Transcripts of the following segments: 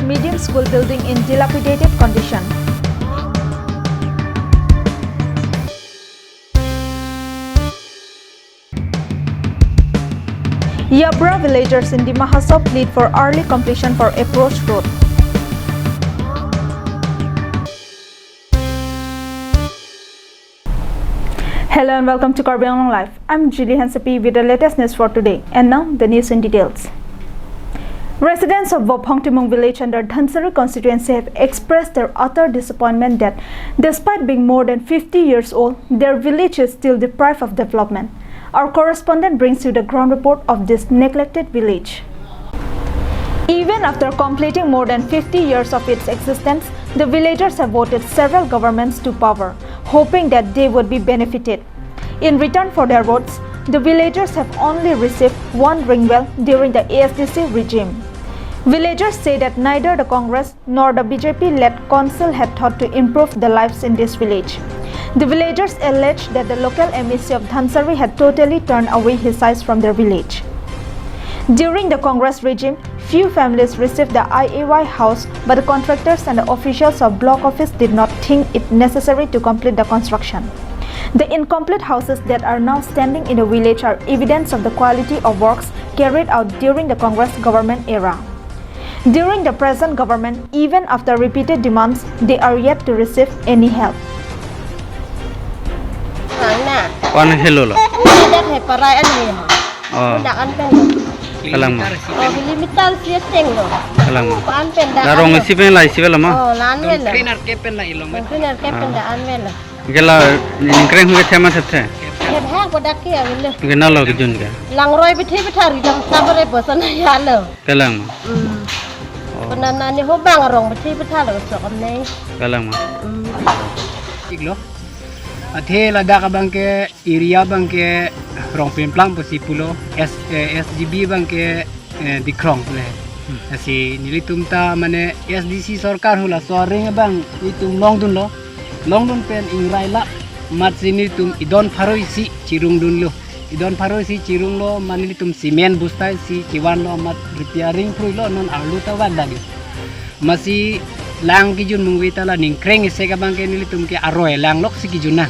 English medium school building in dilapidated condition. Yabra villagers in the Mahasab plead for early completion for approach road. Hello and welcome to Karbi Anglong Live. I'm Julie Hansapi with the latest news for today. And now the news in details. Residents of Bopongtimong village under Dhansari constituency have expressed their utter disappointment that despite being more than 50 years old, their village is still deprived of development. Our correspondent brings you the ground report of this neglected village. Even after completing more than 50 years of its existence, the villagers have voted several governments to power, hoping that they would be benefited. In return for their votes, the villagers have only received one ring well during the ASDC regime. Villagers say that neither the Congress nor the BJP-led council had thought to improve the lives in this village. The villagers allege that the local MEC of Dhansari had totally turned away his eyes from their village. During the Congress regime, few families received the IAY house, but the contractors and the officials of block office did not think it necessary to complete the construction. The incomplete houses that are now standing in the village are evidence of the quality of works carried out during the Congress government era. During the present government, even after repeated demands, they are yet to receive any help. Hello lo. Kalang mo. Limital siya lo. Kalang mo. Larong isipin la isipin mo. Cleaner kepen na ilong. Cleaner kepen daan mela. Gela ningkreng huwe tema satre. Heb ha ko dakki awil. Gena lo gijun ga. Lang roy bithi bithari lang sabare bosan ya lo. Kalang mo. Panana ni ho bang rong bithi bithalo so kamne. Kalang mo. Iglo. Athe lada ka bangke area bangke rong plan posipulo SGB bangke dikrong le. Asi nilitum ta mane SDC sarkar hula soring bang itum long dun pen ingrai la mat sini tum idon pharoi si cirung dun lo. Idon pharoi si cirung lo manilitum simen bustai si kiwan lo mat repairing pru lo non alu ta wadagi. Masih lang kijun mungwita la ningkreng ise ka bangke nilitum ke aroy lang lok si kijuna.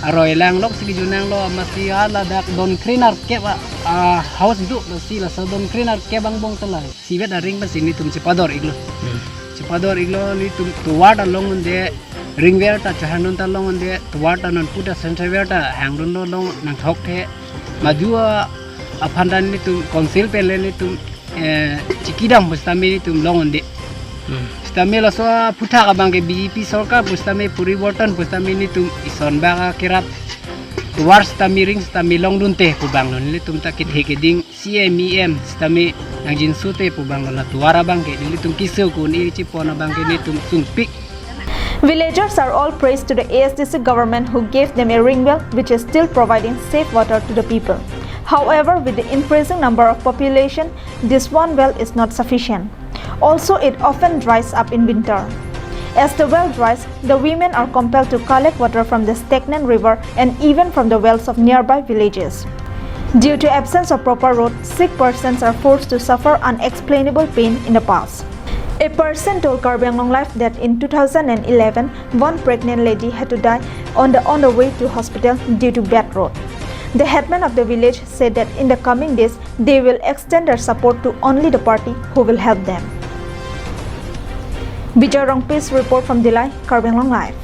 Aroy lang lok si kijunang lo masih ala dak don cleaner ke ba house du masih la sa don cleaner ke bang bong tala. Si bet ring masih ni tum cipador iglo. Cipador iglo ni tum tuwada longun de ring verta chahanun ta longun de tuwada non puta center verta hangdun lo long nang thok the majua apandan ni tum council pe le ni tum cikidam bustami ni tum longun de. Stame la so puta ka bangke BJP sarkar pustame puribortan pustame ni tum ison baga kirap war stame ring stame long dunte pu banglon ni tum takit hekeding CMEM stame nang jinsute pu banglon la tuara bangke ni tum kisu ku ni cipona bangke ni tum sungpik. Villagers are all praised to the ASDC government who gave them a ring well which is still providing safe water to the people. However, with the increasing number of population, this one well is not sufficient. Also, it often dries up in winter. As the well dries, the women are compelled to collect water from the stagnant river and even from the wells of nearby villages. Due to absence of proper road, sick persons are forced to suffer unexplainable pain in the past. A person told Karbi Anglong Live that in 2011, one pregnant lady had to die on the way to hospital due to bad road. The headman of the village said that in the coming days, they will extend their support to only the party who will help them. Bijay Rongpi's report from Dilai, Karbi Anglong Live.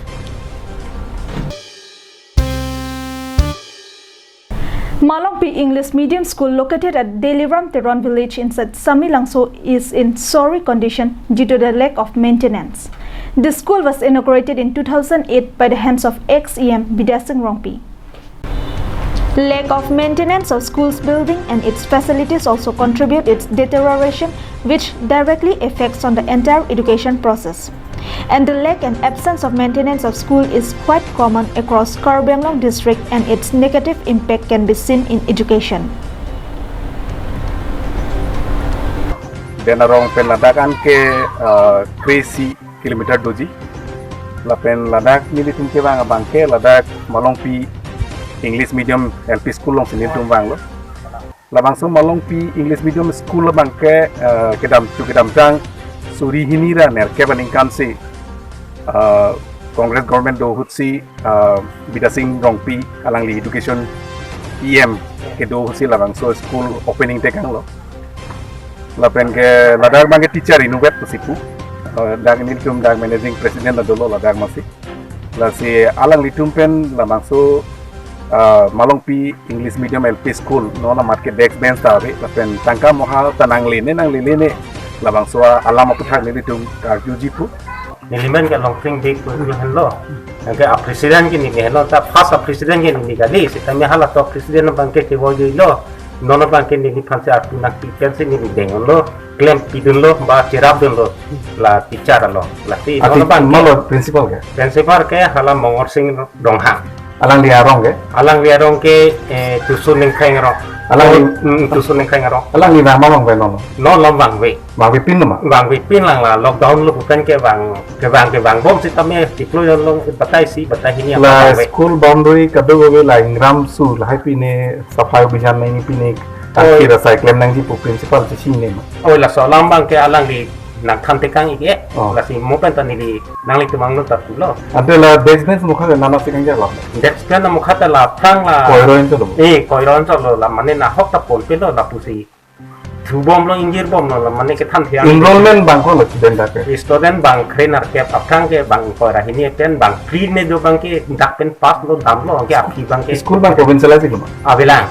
Malongpi English Medium School located at Deliram Teron village inside Samilangso is in sorry condition due to the lack of maintenance. The school was inaugurated in 2008 by the hands of ex-EM Bidasing Rongpi. Lack of maintenance of school's building and its facilities also contribute its deterioration, which directly affects on the entire education process. And the lack and absence of maintenance of school is quite common across Karbi Anglong district, and its negative impact can be seen in education. Denarong pen ladakan ke 3 kilometer doji. Lapen ladak ni ditumke bang bangke ladak Malongpi English medium LP school long sini tumbang lo. Labang so Malongpi English medium school bangke kedam jang suri hinira nerke baning kansi Congress government do hutsi bidasing rongpi alang li education PM ke do hutsi labang so school opening tekang lo lapen ke ladak bang teacher inuvet to sipu dag niltum dag managing president adolo ladak masi la si alang litum pen labang so malongpi English medium LP school no la market desk bench ta be lapen tangka moha tanang lene labang so alam aputhak litum karjuji pu Niliman ka long thing big pun hello. Naga presiden kini hello ta first presiden kini gali sitanya hala to presiden bangke ke wojo lo. Nono bangke ni phanse atu nak teacher se ni dengon lo. Claim pidun lo ba cirab dun lo. La teacher lo. La ti nono bang malo principal ke principal ke hala mongor sing donghang. alang liarong ke Alang liarong ke tusun ning khaing ro. alang tusun ning khaing ro. alang ni na mamang be no No lom wang we. ma be pin ma Wang we pin lang la lockdown lo bukan ke wang bom sitame deploy lo batai hini la school boundary kadu go la ingram su la happy ne safai bijan nei pini taki ra cyclem nang di principal ti sing ne ma Oh la so lambang ke alang di nak thante kang ike Oh. la si mo pen tani di nang li tumang no tapulo ante la business mukha na na sikang ja la that's kana mo khata la prang la koiro en to koiron so lo la mane na hok ta pon pe lo la pusi thubom lo injir bom lo la mane ke than thiang enrollment bang ko la student da ke student bang trainer ke apang ke bang koira hini pen bang free ne do bang ke dak pen pass lo dam lo ke api bang ke school bang provincial asi ma avilang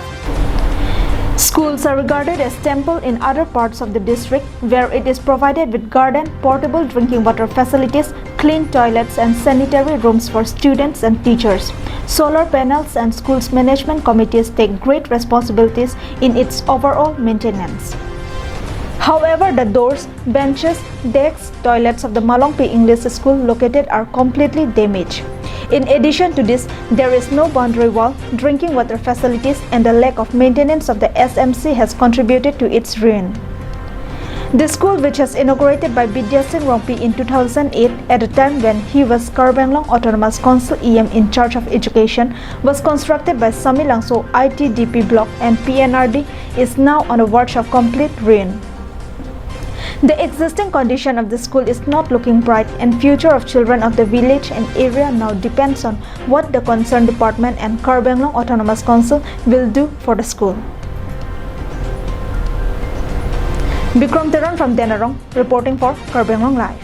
Schools are regarded as temple in other parts of the district where it is provided with garden, portable drinking water facilities, clean toilets and sanitary rooms for students and teachers. Solar panels and schools management committees take great responsibilities in its overall maintenance. However, the doors, benches, desks, toilets of the Malongpi English School located are completely damaged. In addition to this, there is no boundary wall, drinking water facilities and the lack of maintenance of the SMC has contributed to its ruin. The school, which was inaugurated by Bidya Singh Rongpi in 2008 at a time when he was Karbanglong Autonomous Council EM in charge of education, was constructed by Samilangso ITDP block and PNRD is now on the verge of complete ruin. The existing condition of the school is not looking bright and future of children of the village and area now depends on what the concerned department and Karbanglong Autonomous Council will do for the school. Bikram Teran from Denarong reporting for Karbanglong Live.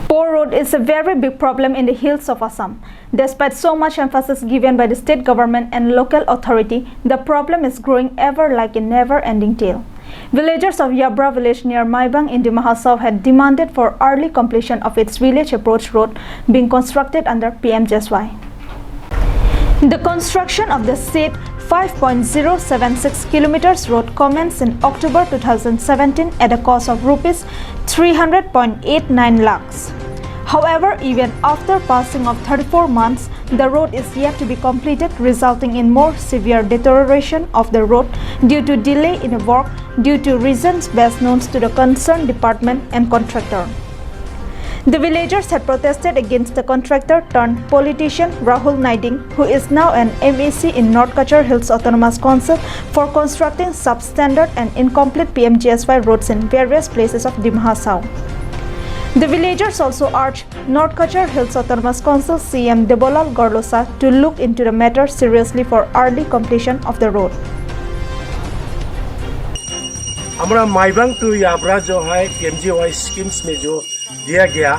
Poor road is a very big problem in the hills of Assam. Despite so much emphasis given by the state government and local authority, the problem is growing ever like a never-ending tale. Villagers of Yabra village near Maibang in Dimahasau had demanded for early completion of its village approach road being constructed under PMJSY. The construction of the said 5.076 kilometers road commenced in October 2017 at a cost of rupees 300.89 lakhs. However, even after passing of 34 months, the road is yet to be completed, resulting in more severe deterioration of the road due to delay in the work due to reasons best known to the concerned department and contractor. The villagers had protested against the contractor turned politician Rahul Naiding, who is now an MEC in North Kachar Hills Autonomous Council, for constructing substandard and incomplete PMGSY roads in various places of Dimahasau. The villagers also urged North Kachar Hills Autonomous Council CM Debolal Gorlosa to look into the matter seriously for early completion of the road. हमारा माइबंग to याबरा जो है PMGY schemes में जो दिया गया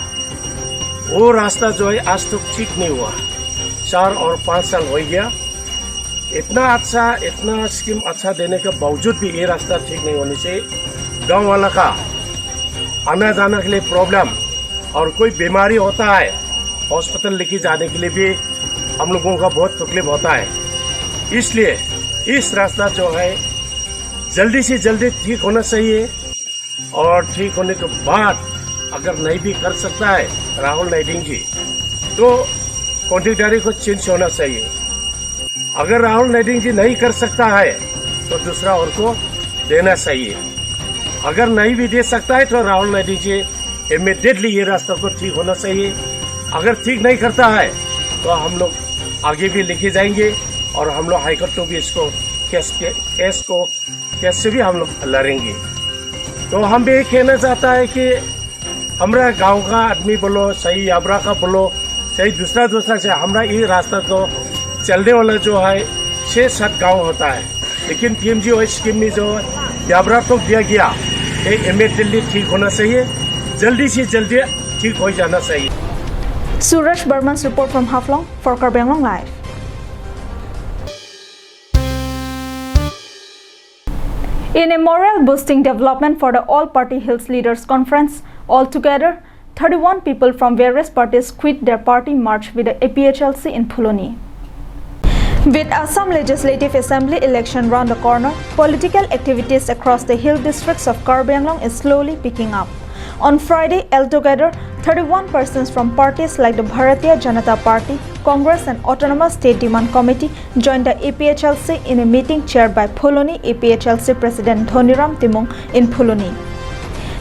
वो रास्ता जो है आज तक ठीक नहीं हुआ 4 और 5 साल हो गया इतना स्कीम अच्छा देने के बावजूद भी ये रास्ता ठीक नहीं होने से गांव वाला का आना जाने के लिए प्रॉब्लम और कोई बीमारी होता है हॉस्पिटल लेके जाने के लिए भी हम लोगों का बहुत तकलीफ होता है इसलिए इस रास्ता जो है जल्दी से जल्दी ठीक होना चाहिए और ठीक होने के बाद अगर नहीं भी कर सकता है राहुल नाइडिंग जी तो कॉन्ट्रैक्टर को चेंज होना चाहिए अगर राहुल नाइडिंग जी नहीं कर सकता है तो दूसरा और को देना चाहिए अगर नहीं भी दे सकता है तो राहुल नाइडिंग जी इमीडिएटली ये रास्ता को ठीक होना चाहिए अगर ठीक नहीं करता है तो हम लोग आगे भी लेके जाएंगे और हम लोग हाईकोर्ट को भी इसको केस को कैसे भी हम लोग लड़ेंगे। तो हम भी कहना चाहता है कि हमारा गांव का आदमी बोलो, सही याबरा का बोलो, सही दूसरा से हमारा ये रास्ता तो चलने वाला जो है 6-7 गांव होता है, लेकिन PMGY स्कीम में जो याबरा को दिया गया ये इमीडिएटली ठीक होना चाहिए, जल्दी से जल्दी ठीक हो जाना चाहिए। Suresh Burman's report from Haflong for Karbi Anglong Live. In a morale-boosting development for the All-Party Hills Leaders Conference, altogether 31 people from various parties quit their party march with the APHLC in Phuloni. With Assam Legislative Assembly election round the corner, political activities across the hill districts of Karbi Anglong is slowly picking up. On Friday, altogether 31 persons from parties like the Bharatiya Janata Party, Congress and Autonomous State Demand Committee joined the APHLC in a meeting chaired by Phuloni APHLC President Dhoniram Timong in Phuloni.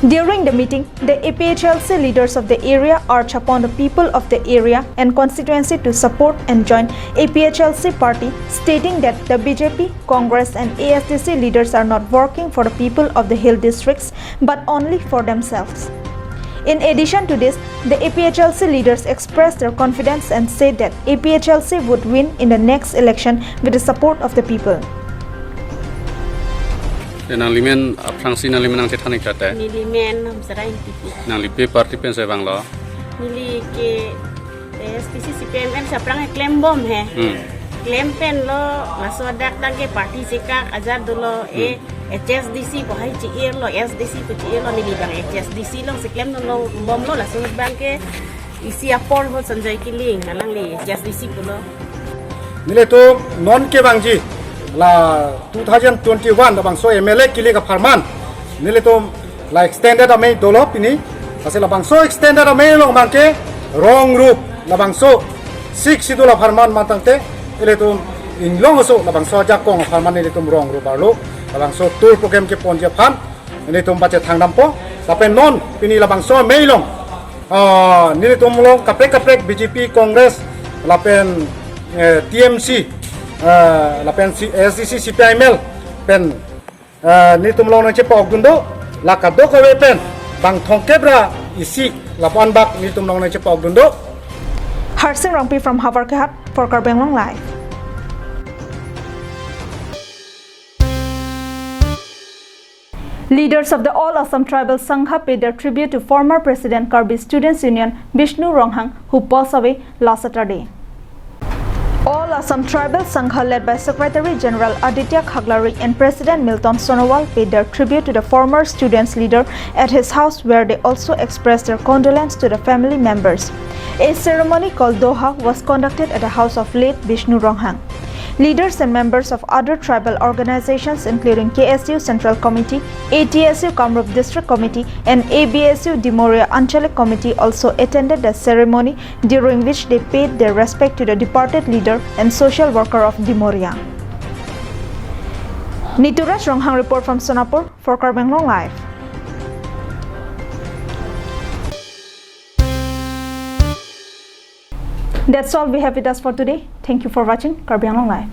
During the meeting, the APHLC leaders of the area urged upon the people of the area and constituency to support and join APHLC party, stating that the BJP, Congress and ASDC leaders are not working for the people of the hill districts but only for themselves. In addition to this, the APHLC leaders expressed their confidence and said that APHLC would win in the next election with the support of the people. Nang limen Fransi nang limen nang cethanik kate. Ni limen ham serai tipi. Nang lipe parti pen saya banglo. Ni ke SPC CPMM saprang claim bom hai. Claim pen lo masuk dak ke parti sikak azar dulu HSDC ko hai ciir lo SDC ko ciir lo ni bang HSDC lo si claim lo bom lo la sungut bang ke isi apor ho Sanjay Kiling nalang li HSDC ko lo. Nile to non ke bangji la 2021 da bangso MLA kili ka farman nile to la extended amei dolop ini ase la bangso extended amei long bangke wrong group la bangso 6 sidu la farman matangte ile to inglong so la bangso jakong farman ile to wrong group arlo la bangso tour program ke ponje phan ile to bache thangnampo tape non pini la bangso mei long nile to long kapek BJP Congress la pen TMC la pen SDC CPIML pen ni tumlong na chepa ogdundo la kaddo ko pen bang thongkebra isi la pan bak ni tumlong na chepa ogdundo. Harsing Rangpi from Havarkahat for Karbi Anglong Live. Leaders of the All Assam Tribal Sangha paid their tribute to former President Karbi Students Union Vishnu Ronghang, who passed away last Saturday. All Assam Tribal Sangha led by Secretary General Aditya Khaglari and President Milton Sonowal paid their tribute to the former students leader at his house, where they also expressed their condolence to the family members. A ceremony called Doha was conducted at the house of late Vishnu Ronghang. Leaders and members of other tribal organizations including KSU Central Committee, ATSU Kamrup District Committee and ABSU Dimoria Anchalik Committee also attended the ceremony, during which they paid their respect to the departed leader and social worker of Dimoria. Nituraj Ronghang report from Sonapur for Karbi Anglong Live. That's all we have with us for today. Thank you for watching Karbi Anglong Live.